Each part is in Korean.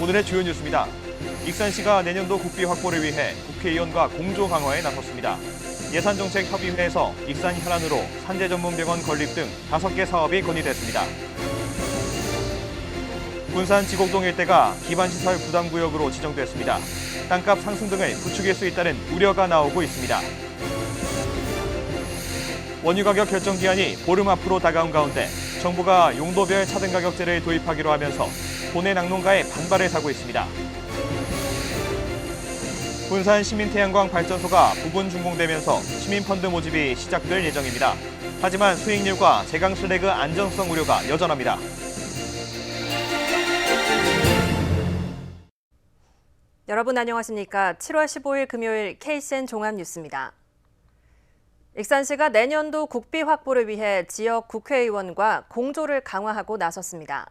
오늘의 주요 뉴스입니다. 익산시가 내년도 국비 확보를 위해 국회의원과 공조 강화에 나섰습니다. 예산정책협의회에서 익산 현안으로 산재전문병원 건립 등 5개 사업이 건의됐습니다. 군산 지곡동 일대가 기반시설 부담구역으로 지정됐습니다. 땅값 상승 등을 부추길 수 있다는 우려가 나오고 있습니다. 원유 가격 결정 기한이 보름 앞으로 다가온 가운데 정부가 용도별 차등 가격제를 도입하기로 하면서 도내 낙농가에 반발을 사고 있습니다. 군산 시민태양광 발전소가 부분 준공되면서 시민펀드 모집이 시작될 예정입니다. 하지만 수익률과 제강 슬래그 안전성 우려가 여전합니다. 여러분 안녕하십니까? 7월 15일 금요일 KCN 종합뉴스입니다. 익산시가 내년도 국비 확보를 위해 지역 국회의원과 공조를 강화하고 나섰습니다.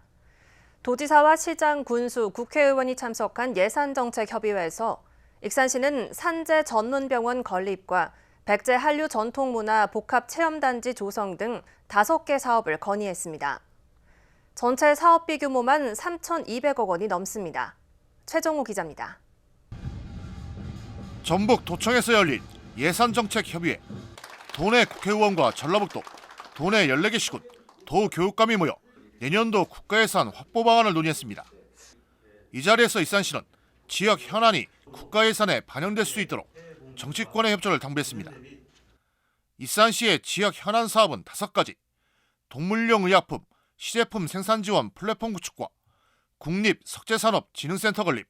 도지사와 시장, 군수, 국회의원이 참석한 예산정책협의회에서 익산시는 산재 전문병원 건립과 백제 한류 전통문화 복합체험단지 조성 등 5개 사업을 건의했습니다. 전체 사업비 규모만 3,200억 원이 넘습니다. 최정호 기자입니다. 전북 도청에서 열린 예산정책협의회. 도내 국회의원과 전라북도, 도내 14개 시군, 도교육감이 모여 내년도 국가예산 확보 방안을 논의했습니다. 이 자리에서 익산시는 지역 현안이 국가예산에 반영될 수 있도록 정치권의 협조를 당부했습니다. 익산시의 지역 현안 사업은 5가지, 동물용 의약품, 시제품 생산 지원 플랫폼 구축과 국립석재산업진흥센터 건립,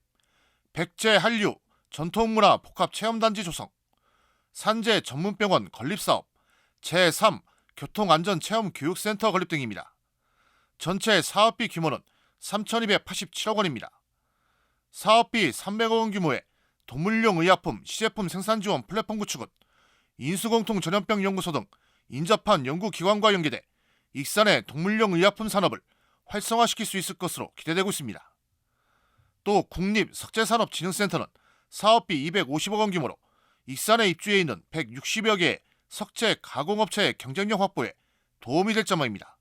백제 한류 전통문화 복합체험단지 조성, 산재 전문병원 건립사업, 제3 교통안전체험교육센터 건립 등입니다. 전체 사업비 규모는 3,287억 원입니다. 사업비 300억 원 규모의 동물용 의약품 시제품 생산 지원 플랫폼 구축은 인수공통 전염병 연구소 등 인접한 연구기관과 연계돼 익산의 동물용 의약품 산업을 활성화시킬 수 있을 것으로 기대되고 있습니다. 또 국립석재산업진흥센터는 사업비 250억 원 규모로 익산에 입주해 있는 160여 개의 석재 가공업체의 경쟁력 확보에 도움이 될 전망입니다.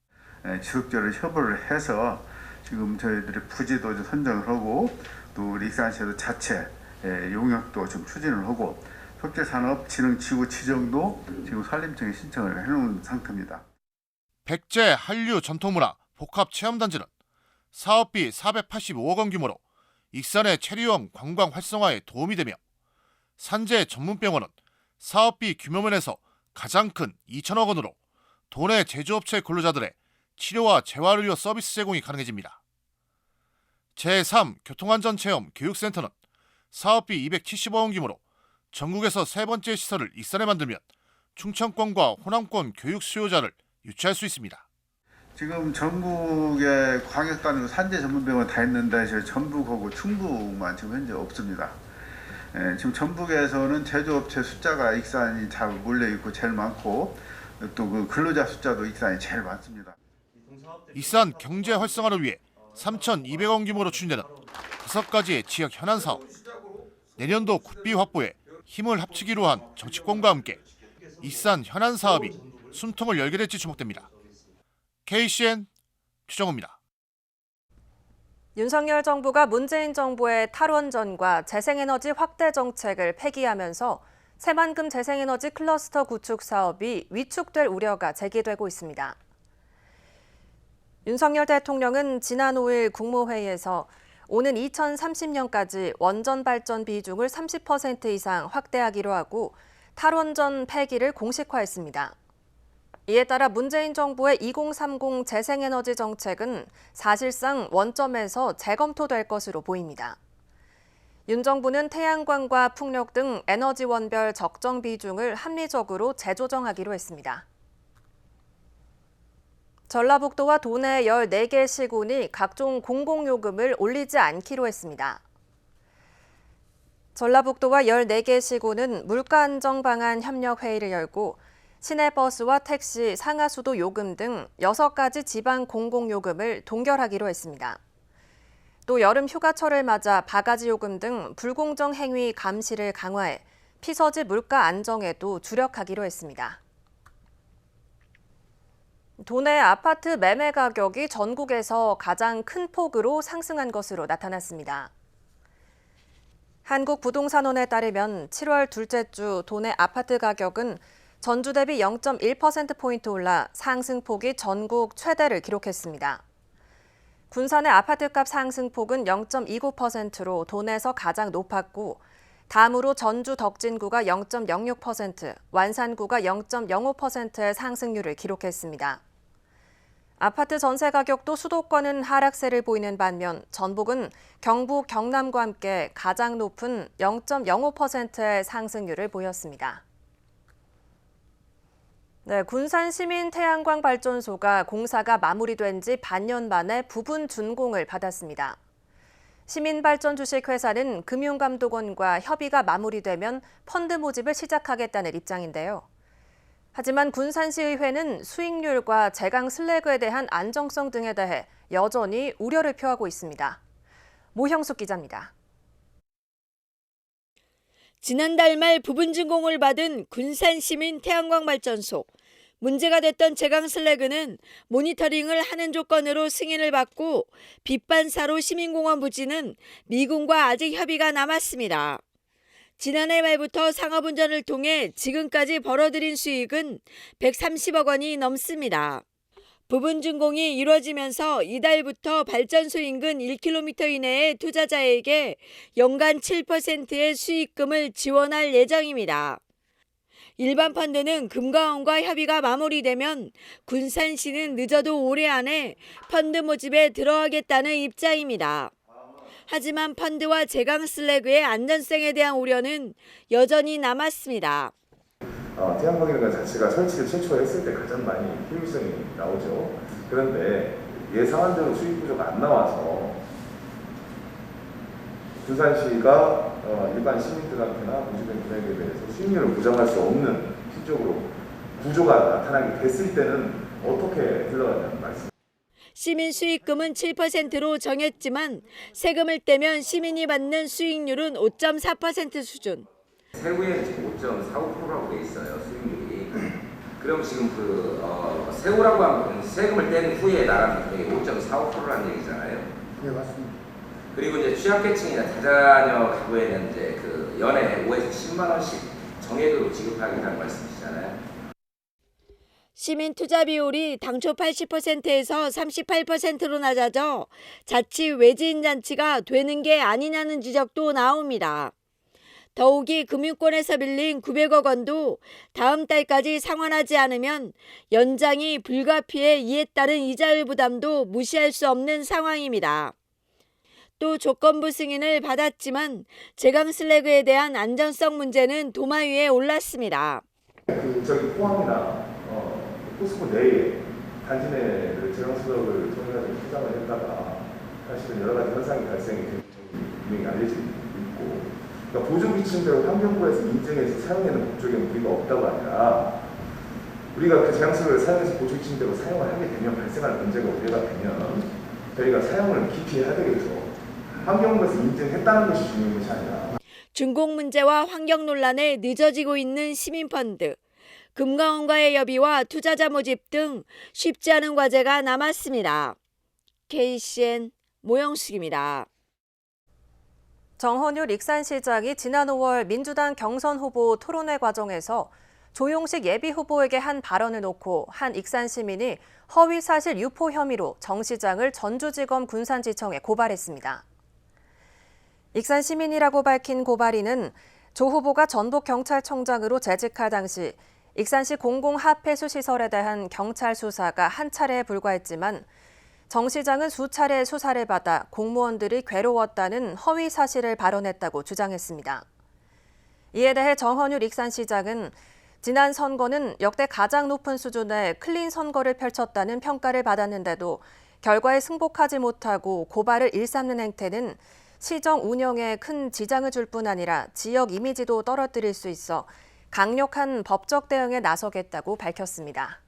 지속적으로 협의를 해서 지금 저희들이 부지도 좀 선정을 하고 또 우리 익산시에도 자체 용역도 좀 추진을 하고 석재산업진흥지구 지정도 지금 산림청에 신청을 해놓은 상태입니다. 백제 한류 전통문화 복합체험단지는 사업비 485억 원 규모로 익산의 체류형 관광 활성화에 도움이 되며 산재 전문병원은 사업비 규모면에서 가장 큰 2천억 원으로 도내 제조업체 근로자들의 치료와 재활의료 서비스 제공이 가능해집니다. 제3 교통안전체험 교육센터는 사업비 270억 원 규모로 전국에서 3번째 시설을 익산에 만들면 충청권과 호남권 교육 수요자를 유치할 수 있습니다. 지금 전국의 광역단위로 산재 전문병원 다 있는데 저희 전북하고 충북만 지금 현재 없습니다. 지금 전북에서는 제조업체 숫자가 익산이 잘 몰려있고 제일 많고 또 그 근로자 숫자도 익산이 제일 많습니다. 익산 경제 활성화를 위해 3,200억 원 규모로 추진되는 5가지의 지역 현안 사업. 내년도 국비 확보에 힘을 합치기로 한 정치권과 함께 익산 현안 사업이 숨통을 열게 될지 주목됩니다. KCN 최정호입니다. 윤석열 정부가 문재인 정부의 탈원전과 재생에너지 확대 정책을 폐기하면서 새만금 재생에너지 클러스터 구축 사업이 위축될 우려가 제기되고 있습니다. 윤석열 대통령은 지난 5일 국무회의에서 오는 2030년까지 원전 발전 비중을 30% 이상 확대하기로 하고 탈원전 폐기를 공식화했습니다. 이에 따라 문재인 정부의 2030 재생에너지 정책은 사실상 원점에서 재검토될 것으로 보입니다. 윤 정부는 태양광과 풍력 등 에너지원별 적정 비중을 합리적으로 재조정하기로 했습니다. 전라북도와 도내 14개 시군이 각종 공공요금을 올리지 않기로 했습니다. 전라북도와 14개 시군은 물가안정방안 협력회의를 열고 시내버스와 택시, 상하수도 요금 등 6가지 지방 공공요금을 동결하기로 했습니다. 또 여름 휴가철을 맞아 바가지 요금 등 불공정 행위 감시를 강화해 피서지 물가 안정에도 주력하기로 했습니다. 도내 아파트 매매 가격이 전국에서 가장 큰 폭으로 상승한 것으로 나타났습니다. 한국부동산원에 따르면 7월 둘째 주 도내 아파트 가격은 전주 대비 0.1%포인트 올라 상승폭이 전국 최대를 기록했습니다. 군산의 아파트값 상승폭은 0.29%로 도내에서 가장 높았고, 다음으로 전주 덕진구가 0.06%, 완산구가 0.05%의 상승률을 기록했습니다. 아파트 전세 가격도 수도권은 하락세를 보이는 반면 전북은 경북, 경남과 함께 가장 높은 0.05%의 상승률을 보였습니다. 네, 군산 시민 태양광 발전소가 공사가 마무리된 지 반년 만에 부분 준공을 받았습니다. 시민발전 주식회사는 금융감독원과 협의가 마무리되면 펀드 모집을 시작하겠다는 입장인데요. 하지만 군산시의회는 수익률과 제강 슬래그에 대한 안정성 등에 대해 여전히 우려를 표하고 있습니다. 모형숙 기자입니다. 지난달 말 부분 준공을 받은 군산시민 태양광발전소. 문제가 됐던 제강 슬래그는 모니터링을 하는 조건으로 승인을 받고 빛반사로 시민공원 부지는 미군과 아직 협의가 남았습니다. 지난해 말부터 상업운전을 통해 지금까지 벌어들인 수익은 130억 원이 넘습니다. 부분 준공이 이루어지면서 이달부터 발전소 인근 1km 이내의 투자자에게 연간 7%의 수익금을 지원할 예정입니다. 일반 펀드는 금감원과 협의가 마무리되면 군산시는 늦어도 올해 안에 펀드 모집에 들어가겠다는 입장입니다. 하지만 펀드와 제강 슬래그의 안전성에 대한 우려는 여전히 남았습니다. 태양광이라는 자체가 설치를 최초에 했을 때 가장 많이 효율성이 나오죠. 그런데 예상한 대로 수익 구조가 안 나와서 군산시가 일반 시민들한테나 모집된 금액에 대해서 수익률을 보장할 수 없는 실적으로 구조가 나타나게 됐을 때는 어떻게 흘러가냐는 말씀. 시민 수익금은 7%로 정했지만 세금을 떼면 시민이 받는 수익률은 5.4% 수준. 세후에는 지금 5.45%라고 돼 있어요, 수익률이. 그럼 지금 세후라고 하면 세금을 뗀 후에 나가는 금액이 5.45%라는 얘기잖아요. 네, 맞습니다. 그리고 이제 취약계층이나 다자녀 가구에는 이제 연에 5에서 10만 원씩 정액으로 지급하겠다는 말씀이시잖아요. 시민 투자 비율이 당초 80%에서 38%로 낮아져 자칫 외지인 잔치가 되는 게 아니냐는 지적도 나옵니다. 더욱이 금융권에서 빌린 900억 원도 다음 달까지 상환하지 않으면 연장이 불가피해 이에 따른 이자율 부담도 무시할 수 없는 상황입니다. 또 조건부 승인을 받았지만 제강 슬래그에 대한 안전성 문제는 도마 위에 올랐습니다. 포항이나 포스코 내에 단지 내를 제강 슬래그를 통해서 투자를 했다가 사실은 여러 가지 현상이 발생이 분명히 알려져 있고, 그러니까 보조기준대로 환경부에서 인증해서 사용하는 목적에 무리가 없다고 아니라 우리가 그 제강 슬래그를 사용해서 보조기준대로 사용을 하게 되면 발생할 문제가 우려가 되면 저희가 사용을 기피해야 되겠죠. 환경부에서 인증했다는 것이 중요한 것이 아니라. 준공 문제와 환경 논란에 늦어지고 있는 시민펀드, 금감원과의 협의와 투자자 모집 등 쉽지 않은 과제가 남았습니다. KCN 모형숙입니다. 정헌율 익산시장이 지난 5월 민주당 경선 후보 토론회 과정에서 조용식 예비후보에게 한 발언을 놓고 한 익산 시민이 허위사실 유포 혐의로 정 시장을 전주지검 군산지청에 고발했습니다. 익산 시민이라고 밝힌 고발인은 조 후보가 전북경찰청장으로 재직할 당시 익산시 공공합폐수 시설에 대한 경찰 수사가 한 차례에 불과했지만 정 시장은 수차례 수사를 받아 공무원들이 괴로웠다는 허위 사실을 발언했다고 주장했습니다. 이에 대해 정헌율 익산시장은 지난 선거는 역대 가장 높은 수준의 클린 선거를 펼쳤다는 평가를 받았는데도 결과에 승복하지 못하고 고발을 일삼는 행태는 시정 운영에 큰 지장을 줄 뿐 아니라 지역 이미지도 떨어뜨릴 수 있어 강력한 법적 대응에 나서겠다고 밝혔습니다.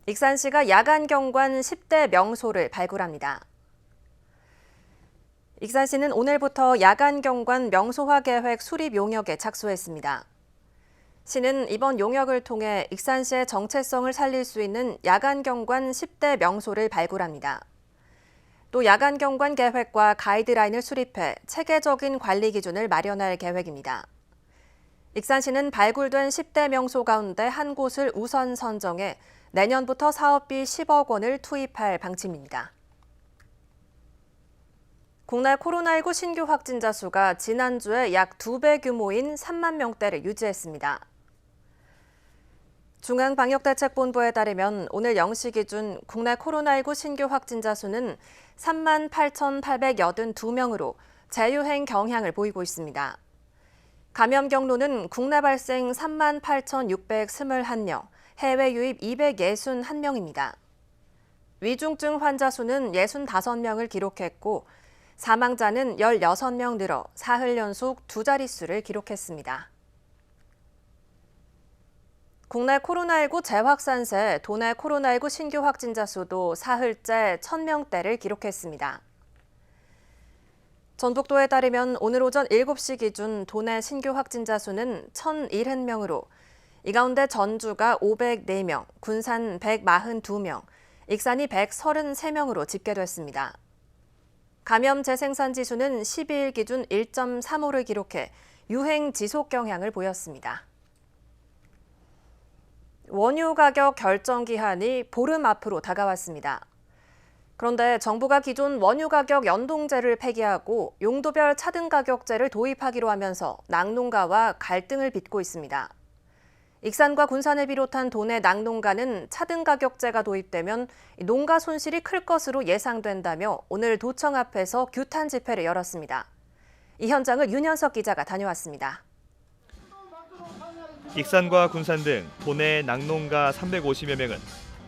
익산시가 야간 경관 10대 명소를 발굴합니다. 익산시는 오늘부터 야간 경관 명소화 계획 수립 용역에 착수했습니다. 시는 이번 용역을 통해 익산시의 정체성을 살릴 수 있는 야간경관 10대 명소를 발굴합니다. 또 야간경관 계획과 가이드라인을 수립해 체계적인 관리 기준을 마련할 계획입니다. 익산시는 발굴된 10대 명소 가운데 한 곳을 우선 선정해 내년부터 사업비 10억 원을 투입할 방침입니다. 국내 코로나19 신규 확진자 수가 지난주에 약 2배 규모인 3만 명대를 유지했습니다. 중앙방역대책본부에 따르면 오늘 0시 기준 국내 코로나19 신규 확진자 수는 3만 8,882명으로 재유행 경향을 보이고 있습니다. 감염 경로는 국내 발생 3만 8,621명, 해외 유입 261명입니다. 위중증 환자 수는 65명을 기록했고 사망자는 16명 늘어 사흘 연속 두 자릿수를 기록했습니다. 국내 코로나19 재확산세 도내 코로나19 신규 확진자 수도 사흘째 1,000명대를 기록했습니다. 전북도에 따르면 오늘 오전 7시 기준 도내 신규 확진자 수는 1,070명으로 이 가운데 전주가 504명, 군산 142명, 익산이 133명으로 집계됐습니다. 감염 재생산 지수는 12일 기준 1.35를 기록해 유행 지속 경향을 보였습니다. 원유 가격 결정 기한이 보름 앞으로 다가왔습니다. 그런데 정부가 기존 원유 가격 연동제를 폐기하고 용도별 차등 가격제를 도입하기로 하면서 낙농가와 갈등을 빚고 있습니다. 익산과 군산을 비롯한 도내 낙농가는 차등 가격제가 도입되면 농가 손실이 클 것으로 예상된다며 오늘 도청 앞에서 규탄 집회를 열었습니다. 이 현장을 윤현석 기자가 다녀왔습니다. 익산과 군산 등 도내 낙농가 350여 명은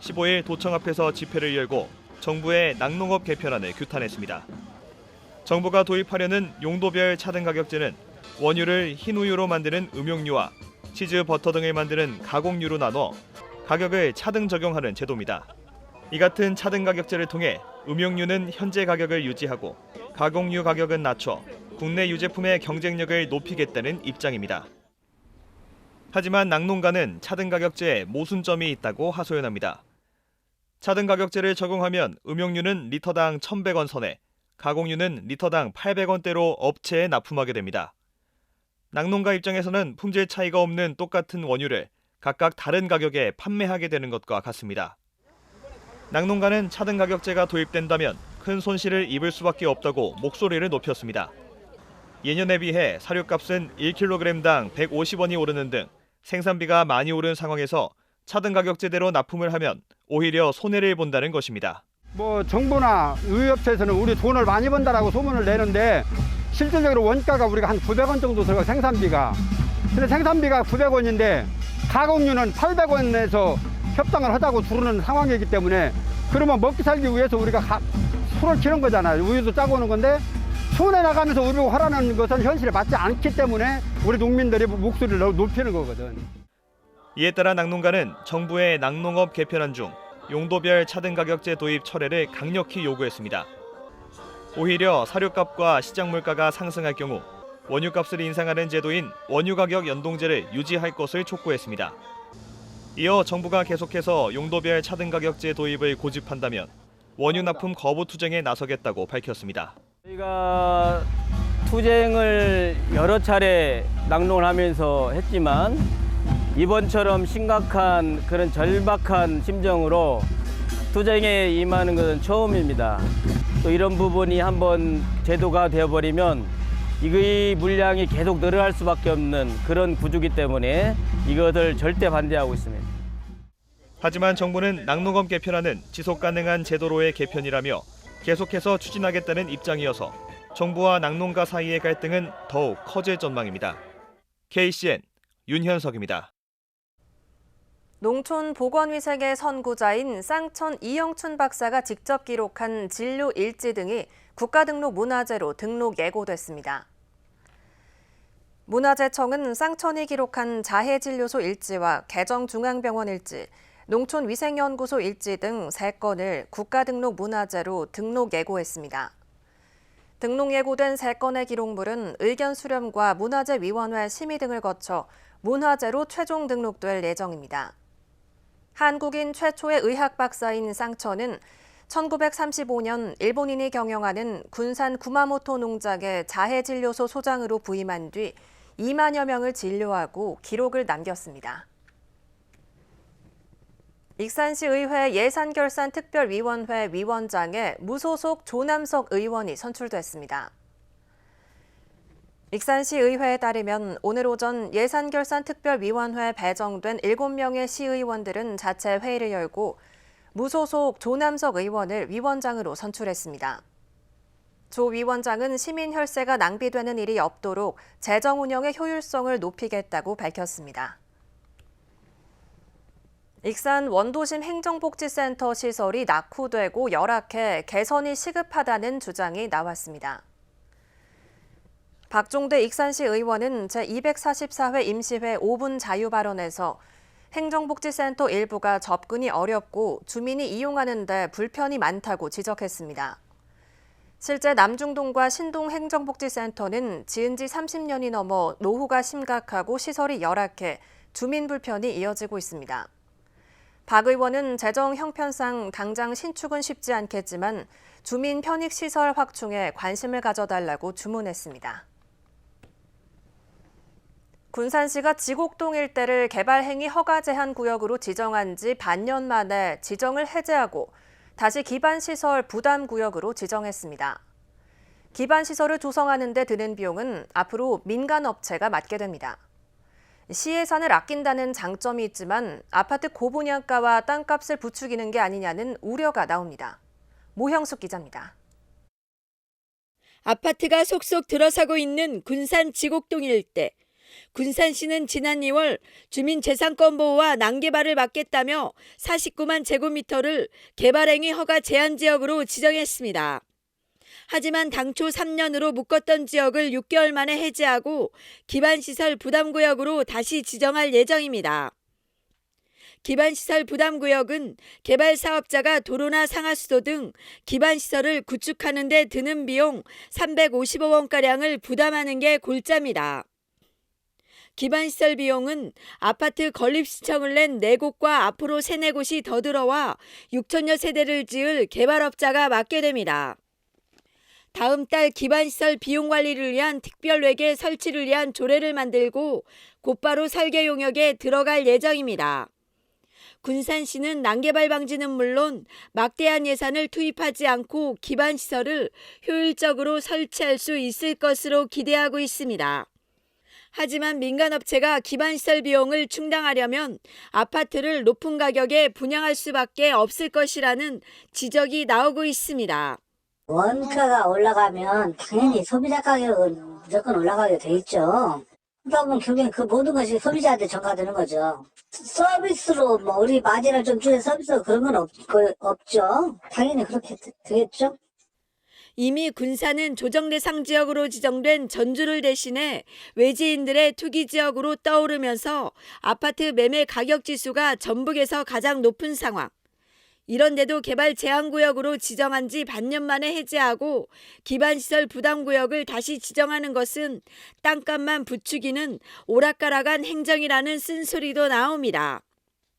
15일 도청 앞에서 집회를 열고 정부의 낙농업 개편안을 규탄했습니다. 정부가 도입하려는 용도별 차등 가격제는 원유를 흰우유로 만드는 음용유와 치즈, 버터 등을 만드는 가공유로 나눠 가격을 차등 적용하는 제도입니다. 이 같은 차등 가격제를 통해 음용유는 현재 가격을 유지하고 가공유 가격은 낮춰 국내 유제품의 경쟁력을 높이겠다는 입장입니다. 하지만 낙농가는 차등 가격제에 모순점이 있다고 하소연합니다. 차등 가격제를 적용하면 음용유는 리터당 1,100원 선에 가공유는 리터당 800원대로 업체에 납품하게 됩니다. 낙농가 입장에서는 품질 차이가 없는 똑같은 원유를 각각 다른 가격에 판매하게 되는 것과 같습니다. 낙농가는 차등 가격제가 도입된다면 큰 손실을 입을 수밖에 없다고 목소리를 높였습니다. 예년에 비해 사료값은 1kg당 150원이 오르는 등 생산비가 많이 오른 상황에서 차등 가격제대로 납품을 하면 오히려 손해를 본다는 것입니다. 정부나 의협체에서는 우리 돈을 많이 번다라고 소문을 내는데 실질적으로 원가가 우리가 한 900원 정도 들어가 생산비가. 근데 생산비가 900원인데 가공유는 800원에서 협상을 하자고 두르는 상황이기 때문에 그러면 먹기 살기 위해서 우리가 술을 치는 거잖아요. 우유도 짜고 오는 건데 손해 나가면서 우리가 하라는 것은 현실에 맞지 않기 때문에 우리 농민들이 목소리를 높이는 거거든. 이에 따라 낙농가는 정부의 낙농업 개편안 중 용도별 차등 가격제 도입 철회를 강력히 요구했습니다. 오히려 사료값과 시장 물가가 상승할 경우 원유값을 인상하는 제도인 원유 가격 연동제를 유지할 것을 촉구했습니다. 이어 정부가 계속해서 용도별 차등 가격제 도입을 고집한다면 원유 납품 거부 투쟁에 나서겠다고 밝혔습니다. 저희가 투쟁을 여러 차례 낙농을 하면서 했지만 이번처럼 심각한 그런 절박한 심정으로 투쟁에 임하는 것은 처음입니다. 또 이런 부분이 한번 제도가 되어버리면 이 물량이 계속 늘어날 수밖에 없는 그런 구조이기 때문에 이것을 절대 반대하고 있습니다. 하지만 정부는 낙농업 개편안은 지속 가능한 제도로의 개편이라며 계속해서 추진하겠다는 입장이어서 정부와 낙농가 사이의 갈등은 더욱 커질 전망입니다. KCN 윤현석입니다. 농촌보건위생의 선구자인 쌍천 이영춘 박사가 직접 기록한 진료 일지 등이 국가등록 문화재로 등록 예고됐습니다. 문화재청은 쌍천이 기록한 자해진료소 일지와 개정중앙병원 일지, 농촌위생연구소 일지 등 3건을 국가등록 문화재로 등록 예고했습니다. 등록 예고된 3건의 기록물은 의견 수렴과 문화재위원회 심의 등을 거쳐 문화재로 최종 등록될 예정입니다. 한국인 최초의 의학 박사인 쌍처는 1935년 일본인이 경영하는 군산 구마모토 농장의 자해진료소 소장으로 부임한 뒤 2만여 명을 진료하고 기록을 남겼습니다. 익산시 의회 예산결산특별위원회 위원장에 무소속 조남석 의원이 선출됐습니다. 익산시 의회에 따르면 오늘 오전 예산결산특별위원회에 배정된 7명의 시의원들은 자체 회의를 열고 무소속 조남석 의원을 위원장으로 선출했습니다. 조 위원장은 시민 혈세가 낭비되는 일이 없도록 재정 운영의 효율성을 높이겠다고 밝혔습니다. 익산 원도심 행정복지센터 시설이 낙후되고 열악해 개선이 시급하다는 주장이 나왔습니다. 박종대 익산시 의원은 제244회 임시회 5분 자유 발언에서 행정복지센터 일부가 접근이 어렵고 주민이 이용하는 데 불편이 많다고 지적했습니다. 실제 남중동과 신동 행정복지센터는 지은 지 30년이 넘어 노후가 심각하고 시설이 열악해 주민 불편이 이어지고 있습니다. 박 의원은 재정 형편상 당장 신축은 쉽지 않겠지만 주민 편익시설 확충에 관심을 가져달라고 주문했습니다. 군산시가 지곡동 일대를 개발행위 허가 제한 구역으로 지정한 지 반년 만에 지정을 해제하고 다시 기반시설 부담구역으로 지정했습니다. 기반시설을 조성하는 데 드는 비용은 앞으로 민간업체가 맡게 됩니다. 시 예산을 아낀다는 장점이 있지만 아파트 고분양가와 땅값을 부추기는 게 아니냐는 우려가 나옵니다. 모형숙 기자입니다. 아파트가 속속 들어서고 있는 군산 지곡동 일대. 군산시는 지난 2월 주민재산권 보호와 난개발을 막겠다며 49만 제곱미터를 개발행위 허가 제한 지역으로 지정했습니다. 하지만 당초 3년으로 묶었던 지역을 6개월 만에 해제하고 기반시설 부담구역으로 다시 지정할 예정입니다. 기반시설 부담구역은 개발사업자가 도로나 상하수도 등 기반시설을 구축하는 데 드는 비용 355원가량을 부담하는 게 골자입니다. 기반시설 비용은 아파트 건립신청을 낸 4곳과 앞으로 3, 4곳이 더 들어와 6천여 세대를 지을 개발업자가 맡게 됩니다. 다음 달 기반시설 비용 관리를 위한 특별회계 설치를 위한 조례를 만들고 곧바로 설계 용역에 들어갈 예정입니다. 군산시는 난개발 방지는 물론 막대한 예산을 투입하지 않고 기반시설을 효율적으로 설치할 수 있을 것으로 기대하고 있습니다. 하지만 민간업체가 기반시설 비용을 충당하려면 아파트를 높은 가격에 분양할 수밖에 없을 것이라는 지적이 나오고 있습니다. 원가가 올라가면 당연히 소비자 가격은 무조건 올라가게 돼 있죠. 그러다 보면 결국엔 그 모든 것이 소비자한테 전가되는 거죠. 서비스로 우리 마진을 좀 줄여 서비스 그런 건 없죠. 당연히 그렇게 되겠죠. 이미 군산은 조정 대상 지역으로 지정된 전주를 대신해 외지인들의 투기 지역으로 떠오르면서 아파트 매매 가격 지수가 전북에서 가장 높은 상황. 이런데도 개발 제한구역으로 지정한 지 반년 만에 해제하고 기반시설 부담구역을 다시 지정하는 것은 땅값만 부추기는 오락가락한 행정이라는 쓴소리도 나옵니다.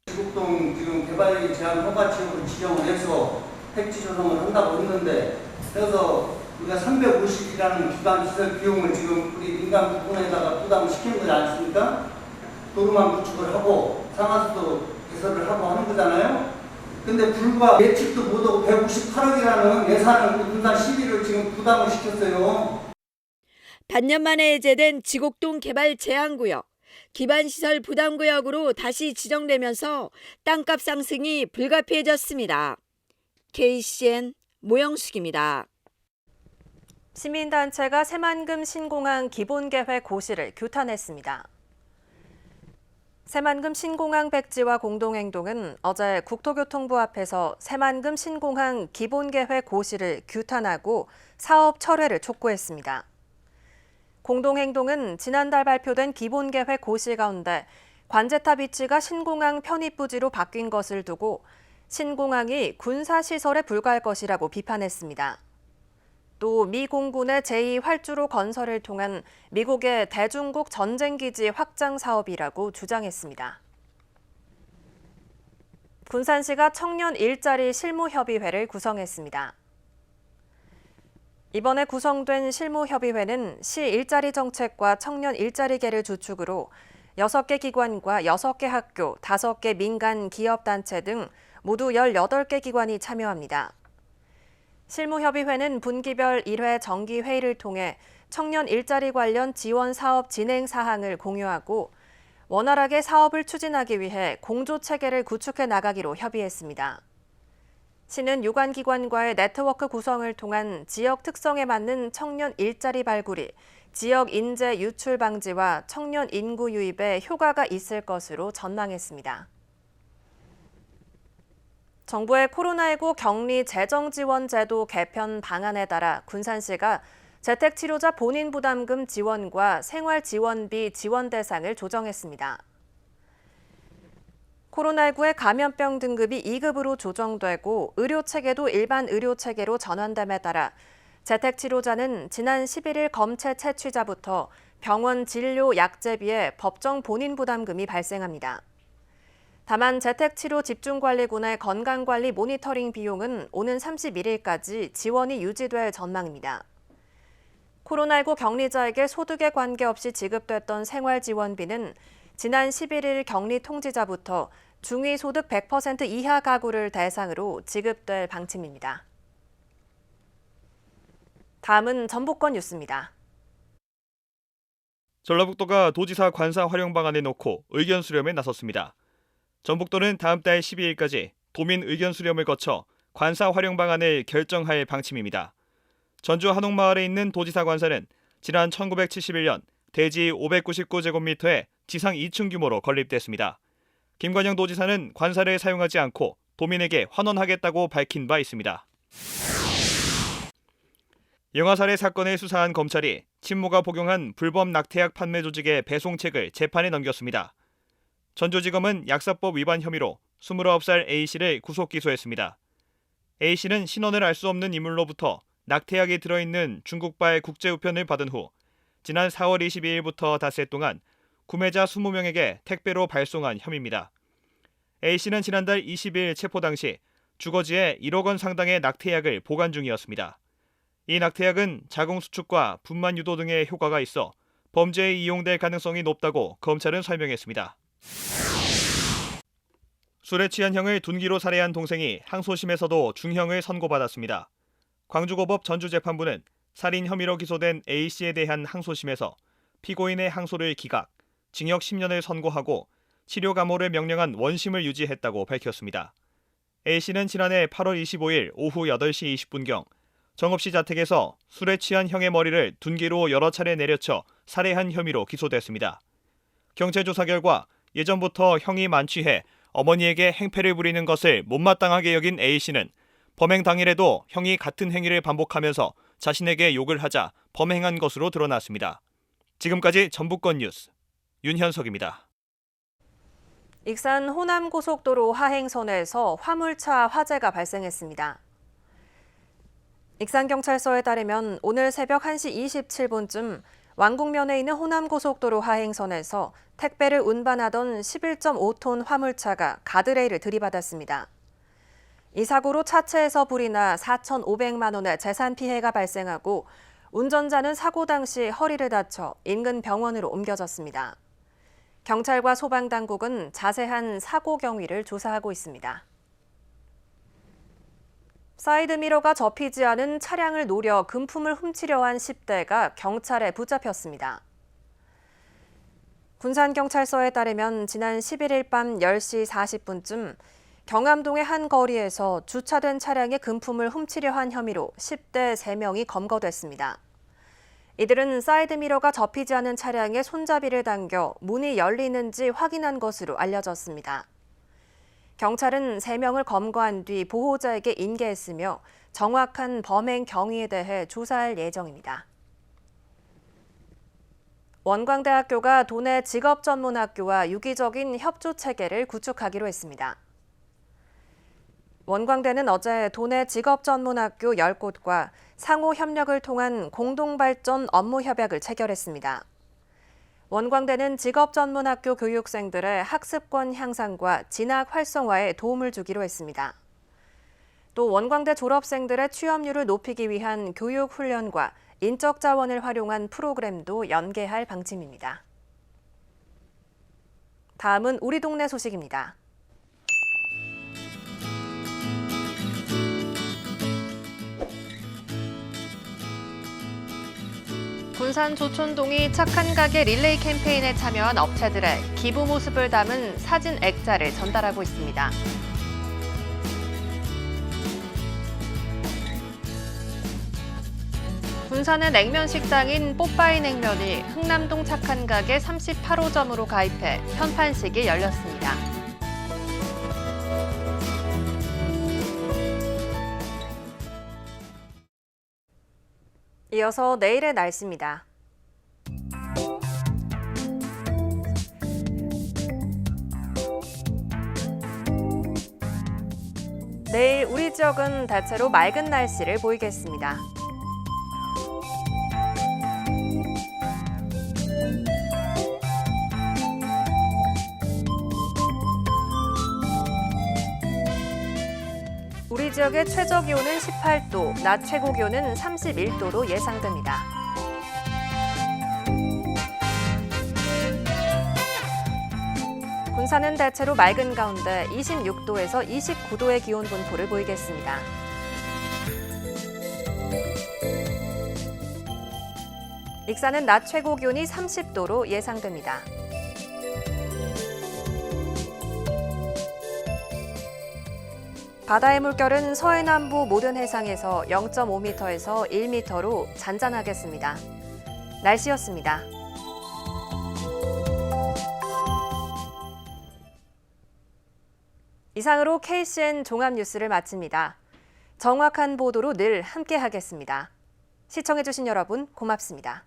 지곡동 지금 개발 제한 허가 지역으로 지정을 해서 택지 조성을 한다고 했는데 그래서 우리가 350이라는 기반시설 비용을 지금 우리 민간 부분에다가 부담을 시키는 거지 않습니까? 도로만 구축을 하고 상하수도 개설을 하고 하는 거잖아요. 근데 불과 예측도 못하고 158억이라는 예산을 우리 군산 시비를 지금 부담을 시켰어요. 반년 만에 해제된 지곡동 개발 제한구역, 기반시설 부담구역으로 다시 지정되면서 땅값 상승이 불가피해졌습니다. KCN 모영숙입니다. 시민단체가 새만금 신공항 기본계획 고시를 규탄했습니다. 새만금 신공항 백지와 공동행동은 어제 국토교통부 앞에서 새만금 신공항 기본계획 고시를 규탄하고 사업 철회를 촉구했습니다. 공동행동은 지난달 발표된 기본계획 고시 가운데 관제탑 위치가 신공항 편입부지로 바뀐 것을 두고 신공항이 군사시설에 불과할 것이라고 비판했습니다. 또 미 공군의 제2활주로 건설을 통한 미국의 대중국 전쟁기지 확장 사업이라고 주장했습니다. 군산시가 청년 일자리 실무협의회를 구성했습니다. 이번에 구성된 실무협의회는 시 일자리 정책과 청년 일자리계를 주축으로 6개 기관과 6개 학교, 5개 민간 기업단체 등 모두 18개 기관이 참여합니다. 실무협의회는 분기별 1회 정기회의를 통해 청년 일자리 관련 지원 사업 진행 사항을 공유하고 원활하게 사업을 추진하기 위해 공조체계를 구축해 나가기로 협의했습니다. 시는 유관기관과의 네트워크 구성을 통한 지역 특성에 맞는 청년 일자리 발굴이 지역 인재 유출 방지와 청년 인구 유입에 효과가 있을 것으로 전망했습니다. 정부의 코로나19 격리 재정지원제도 개편 방안에 따라 군산시가 재택치료자 본인 부담금 지원과 생활지원비 지원 대상을 조정했습니다. 코로나19의 감염병 등급이 2급으로 조정되고 의료체계도 일반 의료체계로 전환됨에 따라 재택치료자는 지난 11일 검체 채취자부터 병원 진료 약제비에 법정 본인 부담금이 발생합니다. 다만 재택치료 집중관리군의 건강관리 모니터링 비용은 오는 31일까지 지원이 유지될 전망입니다. 코로나19 격리자에게 소득에 관계없이 지급됐던 생활지원비는 지난 11일 격리 통지자부터 중위소득 100% 이하 가구를 대상으로 지급될 방침입니다. 다음은 전북권 뉴스입니다. 전라북도가 도지사 관사 활용 방안을 놓고 의견 수렴에 나섰습니다. 전북도는 다음 달 12일까지 도민 의견 수렴을 거쳐 관사 활용 방안을 결정할 방침입니다. 전주 한옥마을에 있는 도지사 관사는 지난 1971년 대지 599제곱미터의 지상 2층 규모로 건립됐습니다. 김관영 도지사는 관사를 사용하지 않고 도민에게 환원하겠다고 밝힌 바 있습니다. 영아 살해 사건을 수사한 검찰이 친모가 복용한 불법 낙태약 판매 조직의 배송책을 재판에 넘겼습니다. 전주지검은 약사법 위반 혐의로 29살 A씨를 구속 기소했습니다. A씨는 신원을 알 수 없는 인물로부터 낙태약이 들어있는 중국발 국제우편을 받은 후 지난 4월 22일부터 닷새 동안 구매자 20명에게 택배로 발송한 혐의입니다. A씨는 지난달 20일 체포 당시 주거지에 1억 원 상당의 낙태약을 보관 중이었습니다. 이 낙태약은 자궁 수축과 분만 유도 등의 효과가 있어 범죄에 이용될 가능성이 높다고 검찰은 설명했습니다. 술에 취한 형을 둔기로 살해한 동생이 항소심에서도 중형을 선고받았습니다. 광주고법 전주재판부는 살인 혐의로 기소된 A씨에 대한 항소심에서 피고인의 항소를 기각, 징역 10년을 선고하고 치료 감호를 명령한 원심을 유지했다고 밝혔습니다. A씨는 지난해 8월 25일 오후 8시 20분경 정읍시 자택에서 술에 취한 형의 머리를 둔기로 여러 차례 내려쳐 살해한 혐의로 기소됐습니다. 경찰 조사 결과 예전부터 형이 만취해 어머니에게 행패를 부리는 것을 못마땅하게 여긴 A씨는 범행 당일에도 형이 같은 행위를 반복하면서 자신에게 욕을 하자 범행한 것으로 드러났습니다. 지금까지 전북권 뉴스 윤현석입니다. 익산 호남고속도로 하행선에서 화물차 화재가 발생했습니다. 익산경찰서에 따르면 오늘 새벽 1시 27분쯤 왕궁면에 있는 호남고속도로 하행선에서 택배를 운반하던 11.5톤 화물차가 가드레일을 들이받았습니다. 이 사고로 차체에서 불이 나 4,500만 원의 재산 피해가 발생하고 운전자는 사고 당시 허리를 다쳐 인근 병원으로 옮겨졌습니다. 경찰과 소방당국은 자세한 사고 경위를 조사하고 있습니다. 사이드미러가 접히지 않은 차량을 노려 금품을 훔치려 한 10대가 경찰에 붙잡혔습니다. 군산경찰서에 따르면 지난 11일 밤 10시 40분쯤 경암동의 한 거리에서 주차된 차량의 금품을 훔치려 한 혐의로 10대 3명이 검거됐습니다. 이들은 사이드미러가 접히지 않은 차량에 손잡이를 당겨 문이 열리는지 확인한 것으로 알려졌습니다. 경찰은 3명을 검거한 뒤 보호자에게 인계했으며 정확한 범행 경위에 대해 조사할 예정입니다. 원광대학교가 도내 직업전문학교와 유기적인 협조 체계를 구축하기로 했습니다. 원광대는 어제 도내 직업전문학교 10곳과 상호 협력을 통한 공동발전 업무 협약을 체결했습니다. 원광대는 직업전문학교 교육생들의 학습권 향상과 진학 활성화에 도움을 주기로 했습니다. 또 원광대 졸업생들의 취업률을 높이기 위한 교육훈련과 인적 자원을 활용한 프로그램도 연계할 방침입니다. 다음은 우리 동네 소식입니다. 군산 조촌동이 착한 가게 릴레이 캠페인에 참여한 업체들의 기부 모습을 담은 사진 액자를 전달하고 있습니다. 군산의 냉면 식당인 뽀빠이 냉면이 흥남동 착한 가게 38호점으로 가입해 현판식이 열렸습니다. 이어서 내일의 날씨입니다. 내일 우리 지역은 대체로 맑은 날씨를 보이겠습니다. 우리 지역의 최저 기온은 18도, 낮 최고 기온은 31도로 예상됩니다. 군산은 대체로 맑은 가운데 26도에서 29도의 기온 분포를 보이겠습니다. 익산은 낮 최고 기온이 30도로 예상됩니다. 바다의 물결은 서해남부 모든 해상에서 0.5m에서 1m로 잔잔하겠습니다. 날씨였습니다. 이상으로 KCN 종합뉴스를 마칩니다. 정확한 보도로 늘 함께하겠습니다. 시청해주신 여러분 고맙습니다.